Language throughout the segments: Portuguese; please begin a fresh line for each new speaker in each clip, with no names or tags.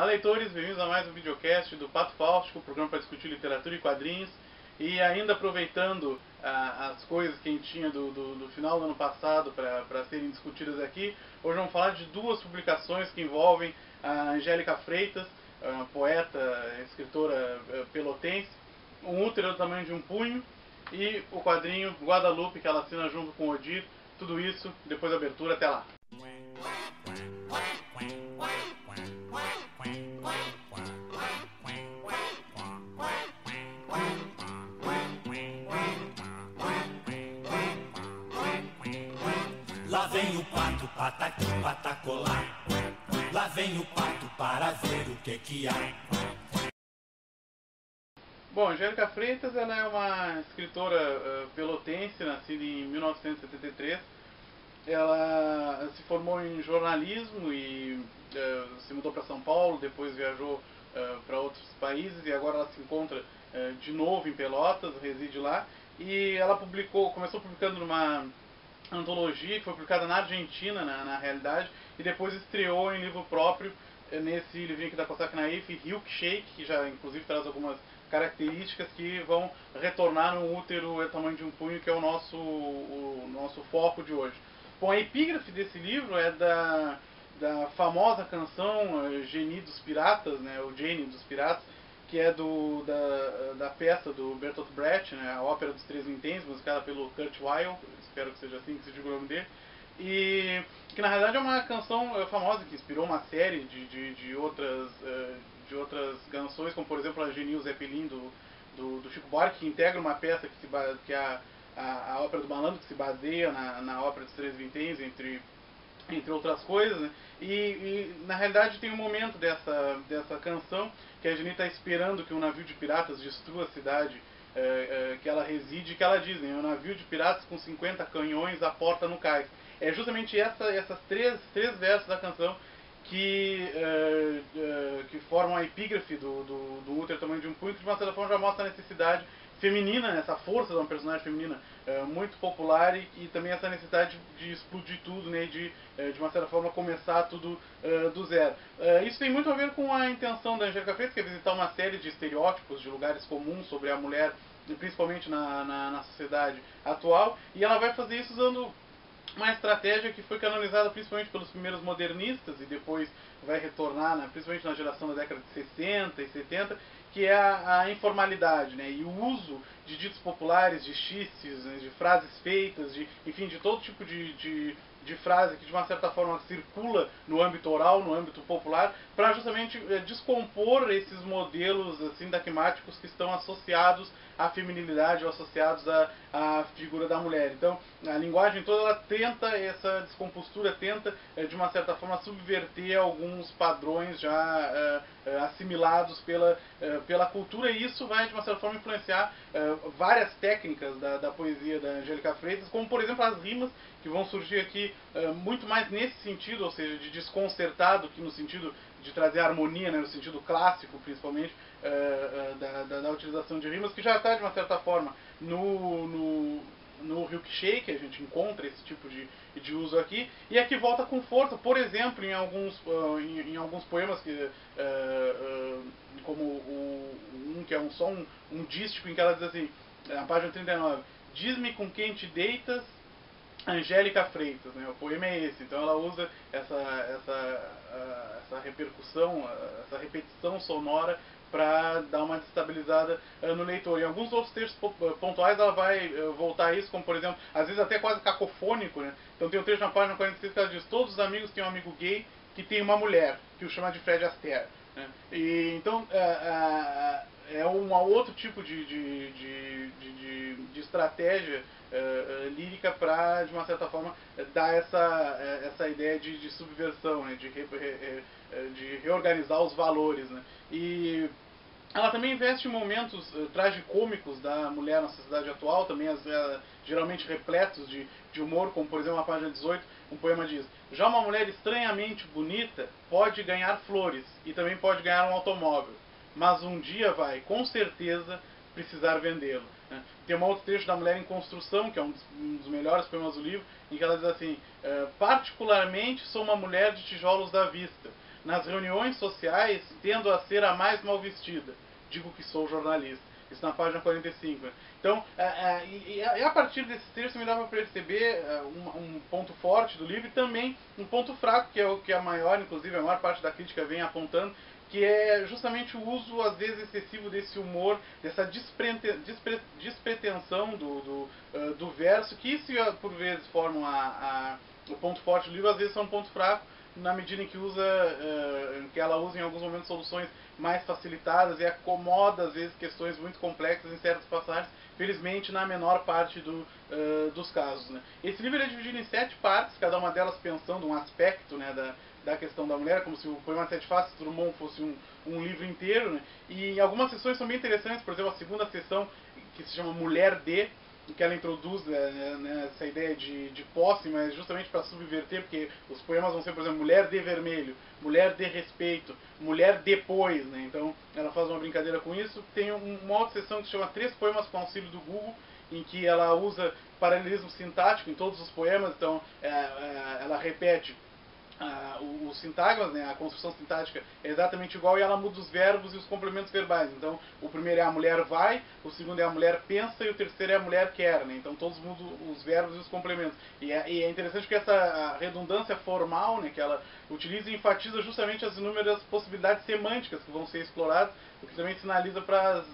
Olá, leitores, bem-vindos a mais um videocast do Pato Fáustico, programa para discutir literatura e quadrinhos. E ainda aproveitando as coisas que a gente tinha do final do ano passado para serem discutidas aqui, hoje vamos falar de duas publicações que envolvem a Angélica Freitas, poeta, escritora pelotense, Um Útero do Tamanho de um Punho, e o quadrinho Guadalupe, que ela assina junto com Odir. Tudo isso depois da abertura. Até lá!
Lá vem o pato, patati, patacolá. Lá vem o pato para ver o que há.
Bom, Angélica Freitas, ela é uma escritora pelotense, nascida em 1973. Ela se formou em jornalismo e se mudou para São Paulo, depois viajou para outros países e agora ela se encontra de novo em Pelotas, reside lá. E ela começou publicando numa antologia que foi publicada na Argentina, na realidade, e depois estreou em livro próprio nesse livrinho aqui da Cossack Naif, Milkshake, que já inclusive traz algumas características que vão retornar no Útero do Tamanho de um Punho, que é o nosso foco de hoje. Bom, a epígrafe desse livro é da famosa canção Genie dos Piratas, né, o Genie dos Piratas, que é da peça do Bertolt Brecht, né, a Ópera dos Três Vinténs, musicada pelo Kurt Weill, espero que seja assim que se diga o nome dele, e que na realidade é uma canção famosa que inspirou uma série de outras canções, como por exemplo a Genie Zeppelin do Chico Buarque, que integra uma peça que é a Ópera do Malandro, que se baseia na Ópera dos Três Vinténs, entre outras coisas, né? E na realidade tem um momento dessa canção que a Genie está esperando que um navio de piratas destrua a cidade que ela reside, que ela diz, né, um navio de piratas com 50 canhões à porta no cais. É justamente essas três versos da canção que formam a epígrafe do Útero do Tamanho de um Punho, que de uma certa forma já mostra a necessidade feminina, essa força de uma personagem feminina muito popular e também essa necessidade de explodir tudo, né, de uma certa forma começar tudo do zero. Isso tem muito a ver com a intenção da Angélica Freitas, que é visitar uma série de estereótipos, de lugares comuns sobre a mulher, principalmente na sociedade atual, e ela vai fazer isso usando uma estratégia que foi canonizada principalmente pelos primeiros modernistas e depois vai retornar, né, principalmente na geração da década de 60 e 70, que é a informalidade, né, e o uso de ditos populares, de xistes, né, de frases feitas, enfim, de todo tipo de frase que de uma certa forma circula no âmbito oral, no âmbito popular, para justamente descompor esses modelos assim dogmáticos que estão associados à feminilidade ou associados à figura da mulher. Então, a linguagem toda ela tenta essa descompostura, tenta de uma certa forma subverter alguns padrões já assimilados pela cultura, e isso vai de uma certa forma influenciar várias técnicas da poesia da Angélica Freitas, como por exemplo as rimas, que vão surgir aqui muito mais nesse sentido, ou seja, de desconcertado, que no sentido de trazer harmonia, né, no sentido clássico principalmente, da utilização de rimas, que já está de uma certa forma no Milkshake, a gente encontra esse tipo de uso aqui, e aqui volta com força, por exemplo, em alguns poemas, como um que é só um dístico, em que ela diz assim, na página 39, diz-me com quem te deitas, Angélica Freitas, né? O poema é esse, então ela usa essa repercussão, essa repetição sonora para dar uma destabilizada no leitor. Em alguns outros textos pontuais ela vai voltar a isso, como por exemplo, às vezes até quase cacofônico, né? Então tem um trecho na página 46 que ela diz: todos os amigos têm um amigo gay que tem uma mulher, que o chama de Fred Astaire, né? E então é um outro tipo de estratégia lírica para, de uma certa forma, dar essa ideia de subversão, né, de reorganizar os valores, né. E ela também investe em momentos tragicômicos da mulher na sociedade atual, também geralmente repletos de humor, como por exemplo na página 18, um poema diz: já uma mulher estranhamente bonita pode ganhar flores e também pode ganhar um automóvel, mas um dia vai, com certeza, precisar vendê-lo. Tem um outro trecho da Mulher em Construção, que é um dos melhores poemas do livro, em que ela diz assim: particularmente sou uma mulher de tijolos da vista, nas reuniões sociais, tendo a ser a mais mal vestida. Digo que sou jornalista. Isso na página 45. Então, a partir desse texto me dá para perceber um ponto forte do livro e também um ponto fraco, que é o que a maior parte da crítica vem apontando, que é justamente o uso, às vezes, excessivo desse humor, dessa despretensão do verso, que se por vezes formam o ponto forte do livro, às vezes são um ponto fraco, na medida em que que ela usa em alguns momentos soluções mais facilitadas e acomoda às vezes questões muito complexas em certas passagens, felizmente na menor parte dos casos, né? Esse livro é dividido em 7 partes, cada uma delas pensando um aspecto, né, da questão da mulher, como se o Poema de Sete Faces do Drummond fosse um livro inteiro, né? E algumas sessões são bem interessantes, por exemplo, a segunda sessão, que se chama Mulher de, que ela introduz essa ideia de posse, mas justamente para subverter, porque os poemas vão ser, por exemplo, Mulher de Vermelho, Mulher de Respeito, Mulher depois, né? Então ela faz uma brincadeira com isso. Tem uma outra sessão que se chama 3 Poemas com Auxílio do Google, em que ela usa paralelismo sintático em todos os poemas, então ela repete os sintagmas, né, a construção sintática é exatamente igual e ela muda os verbos e os complementos verbais. Então, o primeiro é a mulher vai, o segundo é a mulher pensa e o terceiro é a mulher quer, né? Então, todos mudam os verbos e os complementos. E é interessante que essa redundância formal, né, que ela utiliza, enfatiza justamente as inúmeras possibilidades semânticas que vão ser exploradas, o que também sinaliza para as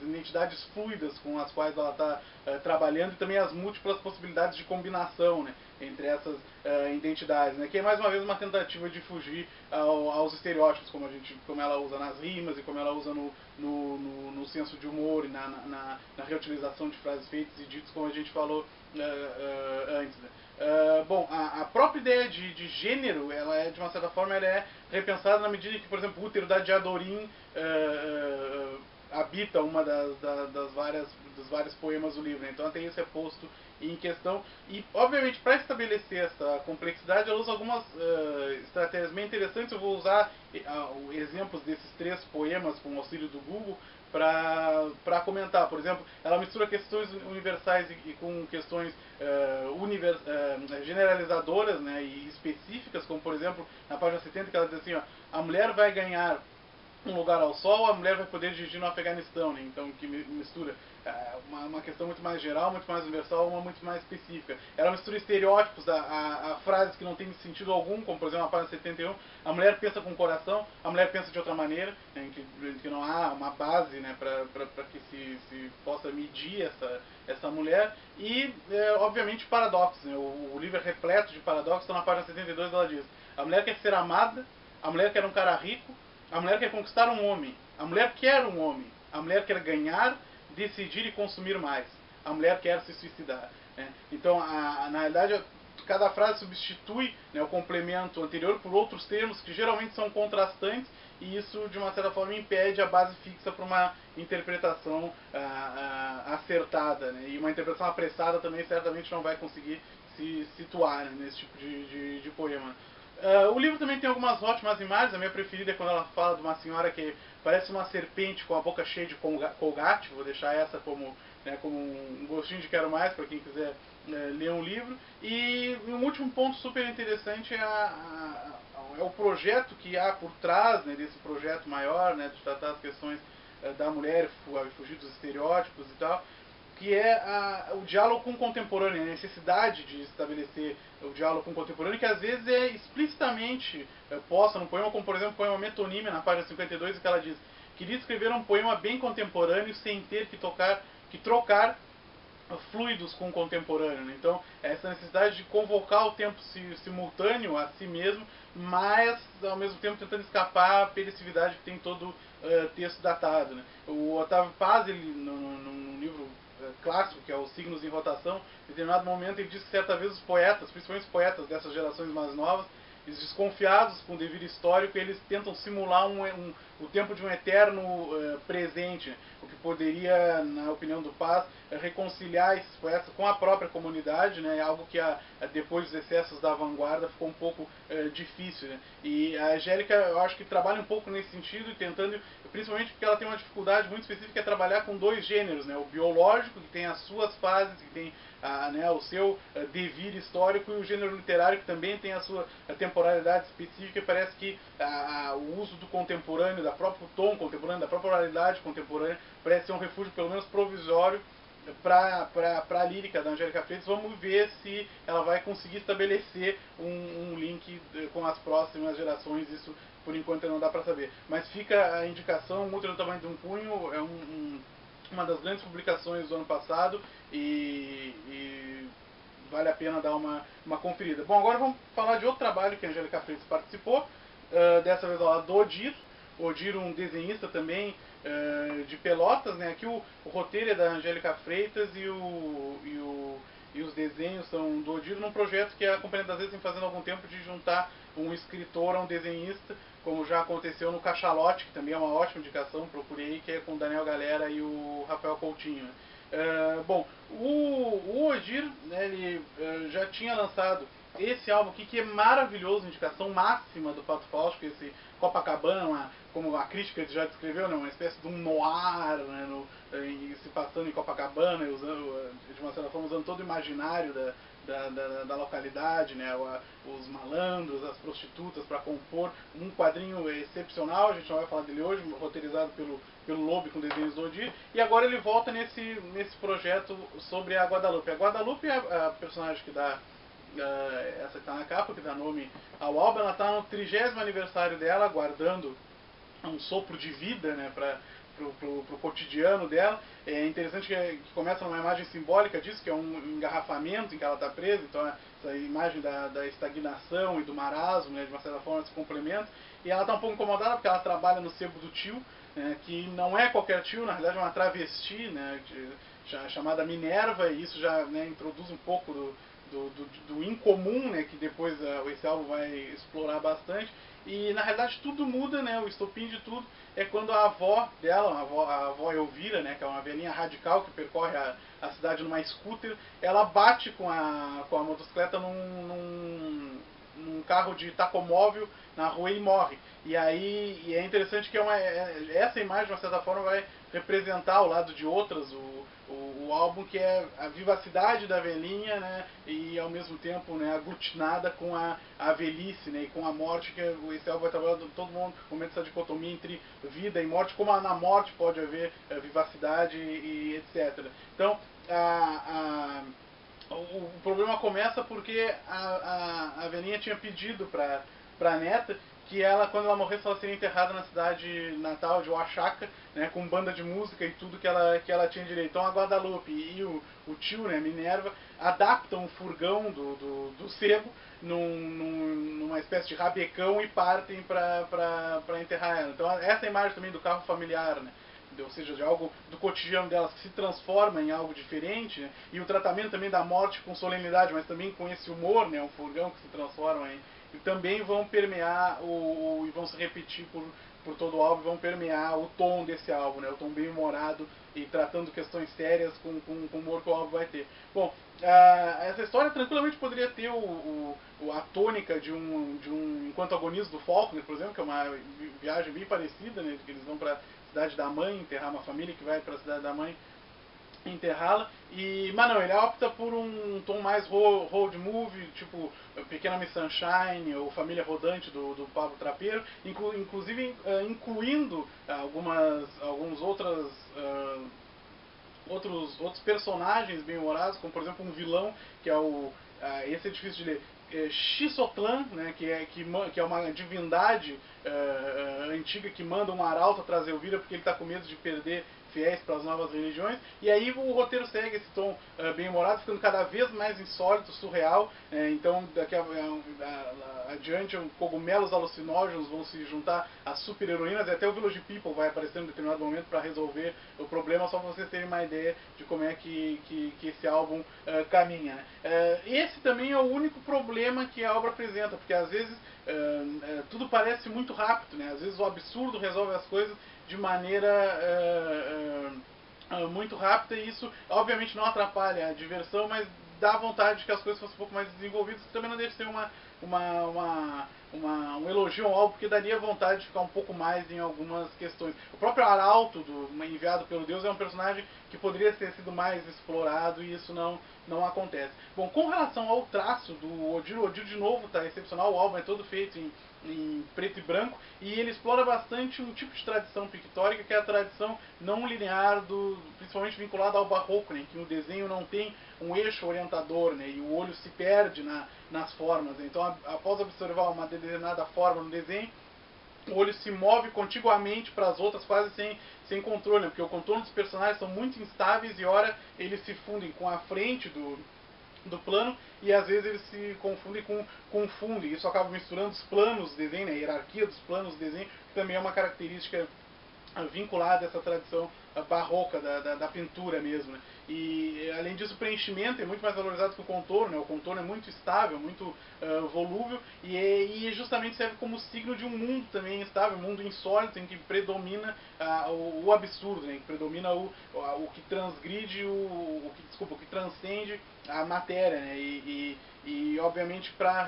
identidades fluidas com as quais ela está trabalhando e também as múltiplas possibilidades de combinação, né, entre essas identidades, né, que é mais uma vez uma tentativa de fugir aos estereótipos, como ela usa nas rimas e como ela usa no senso de humor e na reutilização de frases feitas e ditos, como a gente falou antes, né. Bom, a própria ideia de gênero, ela é, de uma certa forma, ela é repensada na medida em que, por exemplo, Útero da Diadorim habita uma dos vários poemas do livro, né? Então até isso é posto em questão. E, obviamente, para estabelecer essa complexidade, ela usa algumas estratégias bem interessantes. Eu vou usar exemplos desses 3 poemas com o auxílio do Google para comentar. Por exemplo, ela mistura questões universais e com questões generalizadoras, né, e específicas, como, por exemplo, na página 70, que ela diz assim, ó, a mulher vai ganhar um lugar ao sol, a mulher vai poder dirigir no Afeganistão, né? Então, que mistura uma questão muito mais geral, muito mais universal, uma muito mais específica. Ela mistura estereótipos a frases que não têm sentido algum, como por exemplo na página 71, a mulher pensa com o coração, a mulher pensa de outra maneira, né, em que não há uma base, né, para que se possa medir essa mulher. E, obviamente, paradoxos, né? O livro é repleto de paradoxos. Então na página 72 ela diz, a mulher quer ser amada, a mulher quer um cara rico, a mulher quer conquistar um homem, a mulher quer um homem, a mulher quer ganhar, decidir e consumir mais, a mulher quer se suicidar, né? Então, na realidade, cada frase substitui, né, o complemento anterior por outros termos que geralmente são contrastantes, e isso, de uma certa forma, impede a base fixa para uma interpretação acertada, né? E uma interpretação apressada também certamente não vai conseguir se situar, né, nesse tipo de poema. O livro também tem algumas ótimas imagens. A minha preferida é quando ela fala de uma senhora que parece uma serpente com a boca cheia de colgate. Vou deixar essa como um gostinho de quero mais para quem quiser ler um livro. E um último ponto super interessante é o projeto que há por trás, né, desse projeto maior, né, de tratar as questões da mulher, fugir dos estereótipos e tal, que é o diálogo com o contemporâneo, a necessidade de estabelecer o diálogo com o contemporâneo, que às vezes é explicitamente posta no poema, como por exemplo o poema Metonímia, na página 52, em que ela diz: queria escrever um poema bem contemporâneo sem ter que trocar fluidos com o contemporâneo, né? Então, essa necessidade de convocar o tempo simultâneo a si mesmo, mas ao mesmo tempo tentando escapar à pericividade que tem todo texto datado, né? O Otávio Paz, ele, num livro clássico, que é Os Signos em Rotação, em determinado momento ele diz que certa vez os poetas, principalmente os poetas dessas gerações mais novas, eles desconfiados com o devido histórico, eles tentam simular o tempo de um eterno presente, o que poderia, na opinião do Paz, reconciliar esses poetas com a própria comunidade, né? Algo que depois dos excessos da vanguarda ficou um pouco difícil, né? E a Angélica, eu acho que trabalha um pouco nesse sentido, tentando, principalmente porque ela tem uma dificuldade muito específica, é trabalhar com 2 gêneros, né? O biológico, que tem as suas fases, que tem né, o seu devir histórico, e o gênero literário, que também tem a sua temporalidade específica. E parece que o uso do contemporâneo, da próprio tom contemporâneo, da própria oralidade contemporânea, parece ser um refúgio, pelo menos provisório, para a lírica da Angélica Freitas. Vamos ver se ela vai conseguir estabelecer um link com as próximas gerações. Isso, por enquanto, não dá para saber. Mas fica a indicação. O Útero do Tamanho de um Punho é uma das grandes publicações do ano passado, e vale a pena dar uma conferida. Bom, agora vamos falar de outro trabalho que a Angélica Freitas participou, dessa vez ao lado do Odir. Odir, um desenhista também de Pelotas, né? Aqui o roteiro é da Angélica Freitas e os desenhos são do Odir, num projeto que a Companhia das Letras vem fazendo há algum tempo, de juntar um escritor a um desenhista, como já aconteceu no Cachalote, que também é uma ótima indicação, procurei, que é com o Daniel Galera e o Rafael Coutinho. Bom, o Odir, né, ele já tinha lançado esse álbum aqui, que é maravilhoso, indicação máxima do Pato Fausto, esse Copacabana, como a crítica já descreveu, né, uma espécie de um noir, né, se passando em Copacabana, e usando, de uma certa forma, usando todo o imaginário da localidade, né, os malandros, as prostitutas, para compor um quadrinho excepcional. A gente não vai falar dele hoje, roteirizado pelo Lobe, com desenhos do Odir. E agora ele volta nesse projeto sobre a Guadalupe. A Guadalupe é a personagem que dá, essa que está na capa, que dá nome ao álbum. Ela está no 30º aniversário dela, aguardando um sopro de vida, né, pro cotidiano dela. É interessante que começa numa imagem simbólica disso, que é um engarrafamento em que ela está presa. Então essa imagem da estagnação e do marasmo, né, de uma certa forma se complementa. E ela está um pouco incomodada porque ela trabalha no sebo do tio, que não é qualquer tio, na verdade é uma travesti, né, chamada Minerva, e isso já, né, introduz um pouco do incomum, né, que depois esse álbum vai explorar bastante. E na realidade tudo muda, né, o estopim de tudo é quando a avó dela, a avó Elvira, né, que é uma velhinha radical que percorre a cidade numa scooter, ela bate com a motocicleta num carro de tacomóvel na rua e morre. E aí é interessante que essa imagem, de uma certa forma, vai representar ao lado de outras o álbum, que é a vivacidade da velhinha, né, e ao mesmo tempo, né, aglutinada com a velhice, né, e com a morte, que esse álbum vai trabalhar todo mundo, momento essa dicotomia entre vida e morte, como na morte pode haver vivacidade e etc. Então, o problema começa porque a velhinha tinha pedido para a neta que ela, quando ela morresse, ela seria enterrada na cidade natal de Oaxaca, né, com banda de música e tudo que ela tinha direito. Então a Guadalupe e o tio, né, Minerva, adaptam o furgão do sebo numa espécie de rabecão e partem para enterrar ela. Então essa imagem também do carro familiar, né, ou seja, de algo do cotidiano delas que se transforma em algo diferente, né, e o tratamento também da morte com solenidade, mas também com esse humor, né, um furgão que se transforma e também vão permear e vão se repetir por todo o álbum, vão permear o tom desse álbum, né, o tom bem humorado e tratando questões sérias com o humor que o álbum vai ter. Bom, essa história tranquilamente poderia ter a tônica de um Enquanto Agonizo do Faulkner, por exemplo, que é uma viagem bem parecida, né, que eles vão para a cidade da mãe enterrar uma família que vai para a cidade da mãe enterrá-la. Mas não, ele opta por um tom mais road movie, tipo Pequena Miss Sunshine ou Família Rodante do Pablo Trapeiro, inclusive incluindo alguns outros personagens bem humorados, como por exemplo um vilão que é esse é difícil de ler, Xisotlan, né, que é uma divindade antiga que manda um arauto trazer o Vira porque ele está com medo de perder fiéis para as novas religiões. E aí o roteiro segue esse tom bem humorado, ficando cada vez mais insólito, surreal. Então daqui adiante cogumelos alucinógenos vão se juntar às super-heroínas, e até o Village People vai aparecer em determinado momento para resolver o problema, só para vocês terem uma ideia de como é que esse álbum caminha. Esse também é o único problema que a obra apresenta, porque às vezes tudo parece muito rápido, né? Às vezes o absurdo resolve as coisas de maneira muito rápida, e isso obviamente não atrapalha a diversão, mas dá vontade de que as coisas fossem um pouco mais desenvolvidas, que também não deve ser uma um elogio ao álbum, porque daria vontade de ficar um pouco mais em algumas questões. O próprio Arauto, enviado pelo Deus, é um personagem que poderia ter sido mais explorado e isso não acontece. Bom, com relação ao traço do Odir, o Odir de novo está excepcional, o álbum é todo feito em preto e branco, e ele explora bastante um tipo de tradição pictórica, que é a tradição não linear, principalmente vinculada ao barroco, né, que o desenho não tem um eixo orientador, né, e o olho se perde nas formas. Então, após observar uma determinada forma no desenho, o olho se move contiguamente para as outras, quase sem controle, né, porque o contorno dos personagens são muito instáveis e, ora, eles se fundem com a frente do plano e às vezes eles se confundem com fundo, e isso acaba misturando os planos do desenho, né, a hierarquia dos planos do desenho, que também é uma característica vinculada a essa tradição barroca da pintura mesmo, né? E além disso, o preenchimento é muito mais valorizado que o contorno, né? O contorno é muito estável, muito volúvel, e justamente serve como signo de um mundo também instável, um mundo insólito, em que predomina o absurdo, né? Que predomina o que transgride, o que transcende a matéria, né? E obviamente, para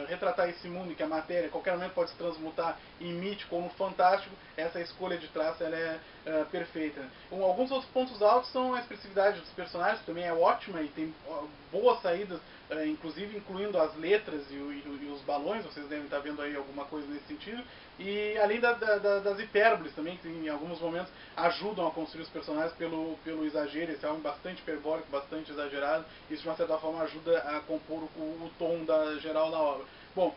retratar esse mundo em que a matéria a qualquer momento pode se transmutar em mítico ou no fantástico, essa escolha de traço ela é perfeita. Alguns outros pontos altos são a expressividade dos personagens, que também é ótima e tem boas saídas, inclusive incluindo as letras e os balões, vocês devem estar vendo aí alguma coisa nesse sentido. E além das hipérboles também, que em alguns momentos ajudam a construir os personagens pelo exagero. Esse álbum é bastante hiperbólico, bastante exagerado. Isso de uma certa forma ajuda a compor o tom geral da obra. Bom,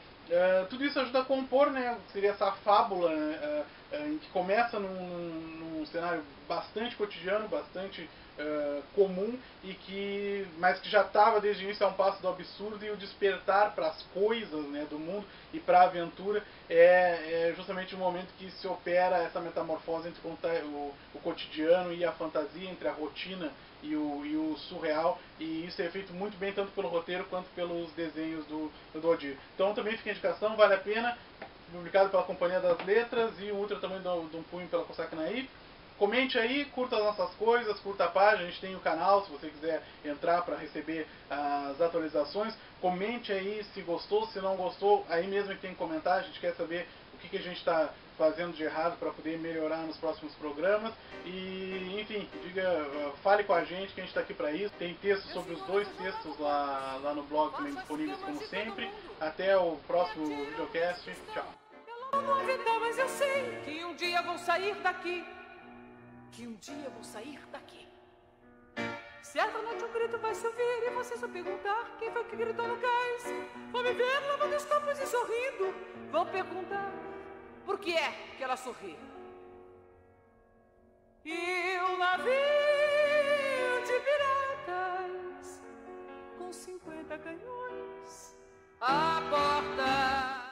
tudo isso ajuda a compor, né, seria essa fábula, né, em que começa num cenário bastante cotidiano, bastante comum, mas que já estava desde o início a um passo do absurdo, e o despertar para as coisas, né, do mundo e para a aventura é justamente o momento que se opera essa metamorfose entre o cotidiano e a fantasia, entre a rotina e o surreal, e isso é feito muito bem tanto pelo roteiro quanto pelos desenhos do Odir. Então também fica a indicação, vale a pena, publicado pela Companhia das Letras, e o Ultra também de um punho pela Cosac Naif. Comente aí, curta as nossas coisas, curta a página, a gente tem o canal, se você quiser entrar para receber as atualizações. Comente aí se gostou, se não gostou, aí mesmo que tem que comentar, a gente quer saber o que a gente está fazendo de errado para poder melhorar nos próximos programas. E, enfim, fale com a gente, que a gente está aqui para isso. Tem textos sobre os 2 textos lá no blog também disponíveis, como sempre. Até o próximo videocast. Tchau.
Eu não acredito, mas eu sei que um dia vou sair daqui. Certa noite um grito vai se ouvir e você só perguntar quem foi que gritou no cais. Vão me ver lavando os copos e sorrindo. Vão perguntar por que é que ela sorri. E o navio de piratas com 50 canhões à porta.